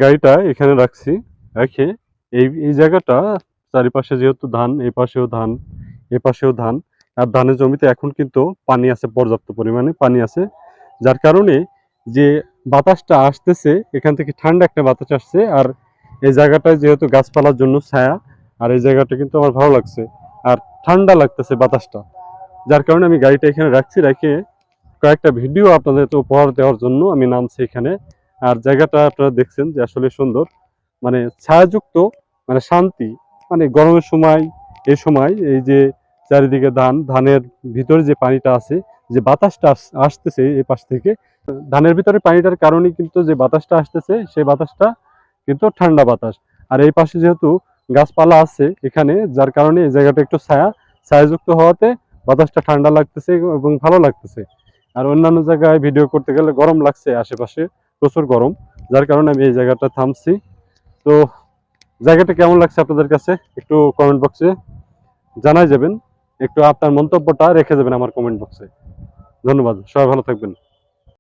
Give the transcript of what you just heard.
গাড়িটা এখানে রাখছি, রেখে এই জায়গাটা চারিপাশে যেহেতু ধান, এই পাশেও ধান, এ পাশেও ধান, আর ধানের জমিতে এখন কিন্তু পানি আছে, পর্যাপ্ত পরিমাণে পানি আছে, যার কারণে যে বাতাসটা আসতেছে এখান থেকে ঠান্ডা একটা বাতাস আসছে। আর এই জায়গাটায় যেহেতু গাছপালার জন্য ছায়া, আর এই জায়গাটা কিন্তু আমার ভালো লাগছে, আর ঠান্ডা লাগতেছে বাতাসটা, যার কারণে আমি গাড়িটা এখানে রাখছি, রেখে কয়েকটা ভিডিও আপনাদের তো উপহার দেওয়ার জন্য আমি নামছি এখানে। আর জায়গাটা আপনারা দেখছেন যে আসলে সুন্দর, মানে ছায়াযুক্ত, মানে শান্তি, মানে গরমের সময়, এই সময় এই যে চারিদিকে ধানের ভিতরে যে পানিটা আছে, যে বাতাসটা আসতেছে এই পাশ থেকে, ধানের ভিতরে পানিটার কারণে কিন্তু যে বাতাসটা আসতেছে সেই বাতাসটা কিন্তু ঠান্ডা বাতাস। আর এই পাশে যেহেতু গাছপালা আছে এখানে, যার কারণে এই জায়গাটা একটু ছায়াযুক্ত হওয়াতে বাতাসটা ঠান্ডা লাগতেছে এবং ভালো লাগতেছে। আর অন্যান্য জায়গায় ভিডিও করতে গেলে গরম লাগছে, আশেপাশে প্রচুর গরম, যার কারণে আমি এই জায়গাটা থামছি। তো জায়গাটা কেমন লাগছে আপনাদের কাছে একটু কমেন্ট বক্সে জানাই যাবেন, একটু আপনার মন্তব্যটা রেখে যাবেন আমার কমেন্ট বক্সে। ধন্যবাদ, সবাই ভালো থাকবেন।